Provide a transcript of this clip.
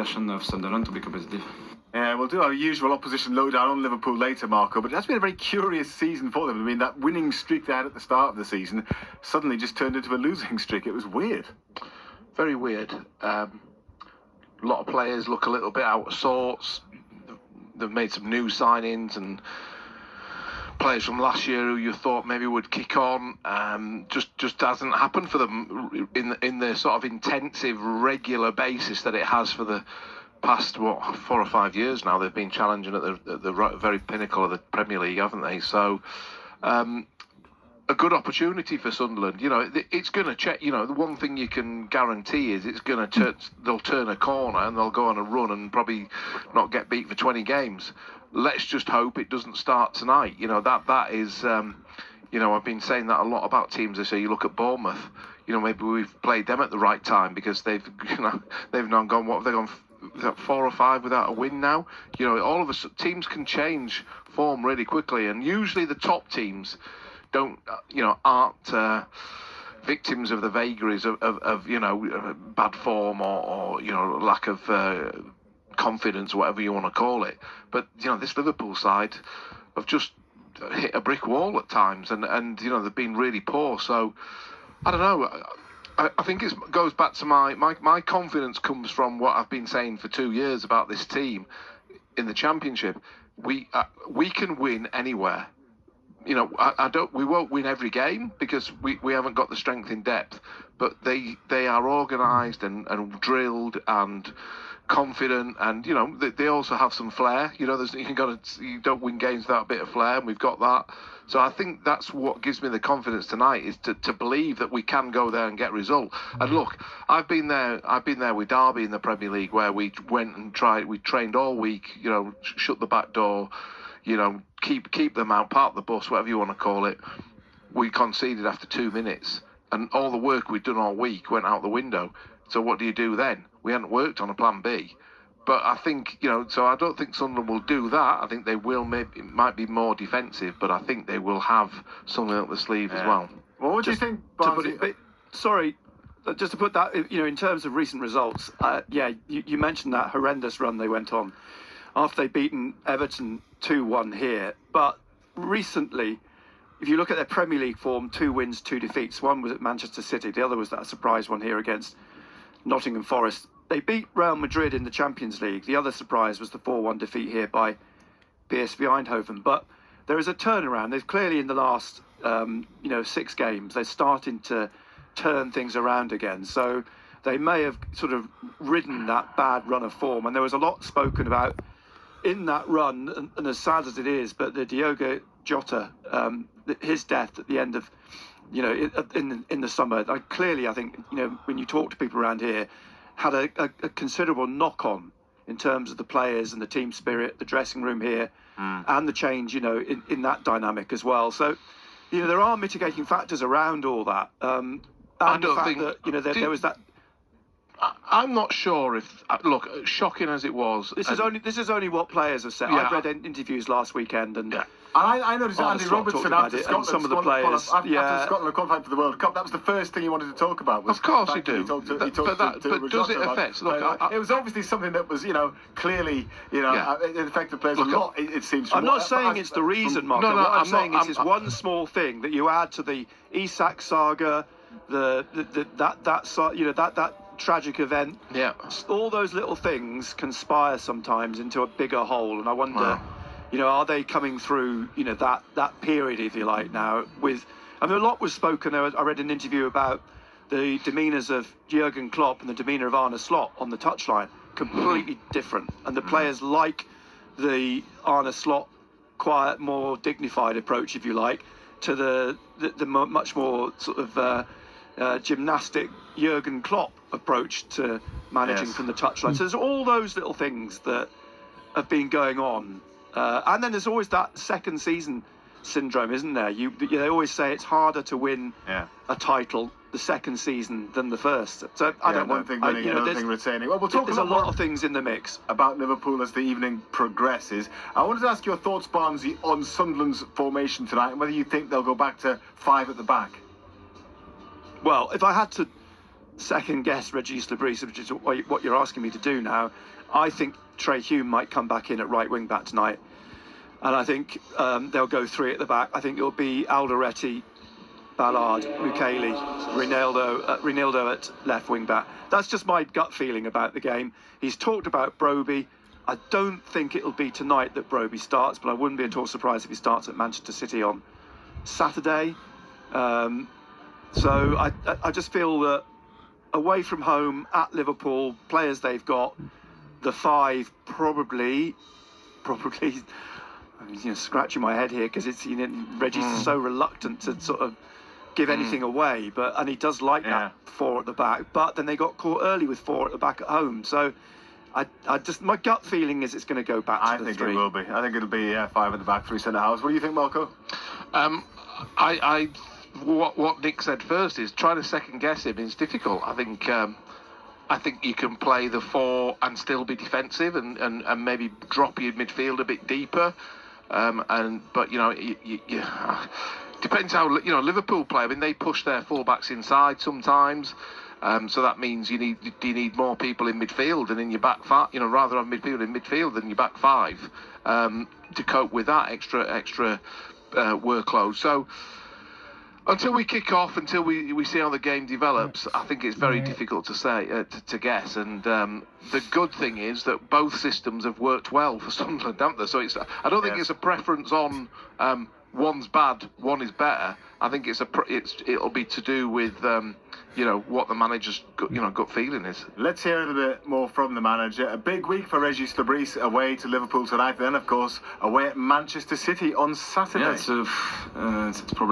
possession of Sunderland to be competitive. Yeah, we'll do our usual opposition lowdown on Liverpool later, Marco, but that's been a very curious season for them. I mean, that winning streak they had at the start of the season suddenly just turned into a losing streak. It was weird. Very weird. A lot of players look a little bit out of sorts. They've made some new signings, and players from last year who you thought maybe would kick on, just hasn't happened for them in the sort of intensive, regular basis that it has for the past 4 or 5 years now. They've been challenging at the very pinnacle of the Premier League, haven't they? So a good opportunity for Sunderland. You know, it's going to check. You know, the one thing you can guarantee is it's going to they'll turn a corner and they'll go on a run and probably not get beat for 20 games. Let's just hope it doesn't start tonight. You know, that is, you know, I've been saying that a lot about teams. I say, you look at Bournemouth, you know, maybe we've played them at the right time because they've now gone, what have they gone, 4 or 5 without a win now? You know, all of us, teams can change form really quickly, and usually the top teams aren't victims of the vagaries of you know, bad form or you know, lack of confidence, whatever you want to call it. But you know, this Liverpool side have just hit a brick wall at times, and you know, they've been really poor. So I don't know. I think it goes back to my confidence comes from what I've been saying for 2 years about this team in the Championship. We can win anywhere. You know, we won't win every game because we haven't got the strength in depth, but they are organised and drilled and confident, and you know, they also have some flair. You know, you don't win games without a bit of flair, and we've got that. So I think that's what gives me the confidence tonight, is to believe that we can go there and get result. And look, I've been there with Derby in the Premier League, where we went and we trained all week, you know, shut the back door, you know, keep them out, park the bus, whatever you want to call it. We conceded after 2 minutes, and all the work we'd done all week went out the window. So what do you do then? We hadn't worked on a plan B. But I think, you know, so I don't think Sunderland will do that. I think they will, maybe it might be more defensive, but I think they will have something up the sleeve as well. Well, what do you think, Barnsley? Sorry, just to put that, you know, in terms of recent results, you mentioned that horrendous run they went on after they'd beaten Everton 2-1 here. But recently, if you look at their Premier League form, 2 wins, 2 defeats. One was at Manchester City. The other was that surprise one here against Nottingham Forest. They beat Real Madrid in the Champions League. The other surprise was the 4-1 defeat here by PSV Eindhoven. But there is a turnaround. They've clearly, in the last 6 games, they're starting to turn things around again. So they may have sort of ridden that bad run of form. And there was a lot spoken about in that run, and as sad as it is, but the Diogo Jota, his death at the end of, you know, in the summer, clearly, I think, you know, when you talk to people around here, had a considerable knock-on in terms of the players and the team spirit, the dressing room here, and the change, you know, in that dynamic as well. So, you know, there are mitigating factors around all that. And I the don't fact think that, you know, there was that. I'm not sure if, look, shocking as it was. This is only what players have said. Yeah. I've read interviews last weekend, and I noticed that Andy Robertson after Scotland, some of the players, after Scotland qualified for the World Cup, that was the first thing he wanted to talk about. Of course he do. But does it affect? Look, it was obviously something that was, you know, clearly, you know, it affected players a lot. It seems. I'm not saying it's the reason, Marco. No, what I'm saying not, is one small thing that you add to the Isak saga, that tragic event. Yeah. All those little things conspire sometimes into a bigger whole, and I wonder, you know, are they coming through, you know, that period, if you like, now with. I mean, a lot was spoken. I read an interview about the demeanours of Jurgen Klopp and the demeanour of Arne Slot on the touchline, completely different, and the players like the Arne Slot quiet, more dignified approach, if you like, to the much more sort of gymnastic Jurgen Klopp approach to managing from the touchline. So there's all those little things that have been going on, and then there's always that second season syndrome, isn't there? They always say it's harder to win a title the second season than the first. So I don't know. One thing winning, another thing retaining. Well, we'll talk there's a lot of things in the mix about Liverpool as the evening progresses. I wanted to ask your thoughts, Barnsley, on Sunderland's formation tonight, and whether you think they'll go back to 5 at the back. Well, if I had to second guess Regis Lebris, which is what you're asking me to do now, I think Trey Hume might come back in at right wing back tonight. And I think they'll go three at the back. I think it'll be Alderete, Ballard, Mukele, Ronaldo at left wing back. That's just my gut feeling about the game. He's talked about Broby. I don't think it'll be tonight that Broby starts, but I wouldn't be at all surprised if he starts at Manchester City on Saturday. So I just feel that away from home at Liverpool, players they've got, the five probably. I'm scratching my head here because it's Reggie's so reluctant to sort of give anything away, and he does like that four at the back. But then they got caught early with four at the back at home, so I just my gut feeling is it's going to go back to the three. I think it will be. I think it'll be five at the back, three centre halves. What do you think, Marco? What Nick said first is trying to second guess him is difficult. I think you can play the four and still be defensive and maybe drop your midfield a bit deeper. But depends how Liverpool play. I mean, they push their fullbacks inside sometimes, so that means you need more people in midfield and in your back five. Rather have midfield in midfield than your back five to cope with that extra workload. So until we kick off, until we see how the game develops, I think it's very difficult to say to guess. And the good thing is that both systems have worked well for Sunderland, haven't they? So I don't think it's a preference on one's bad, one is better. I think it'll be to do with what the manager's gut feeling is. Let's hear a little bit more from the manager. A big week for Regis Lebris away to Liverpool tonight. Then, of course, away at Manchester City on Saturday. Yeah, it's probably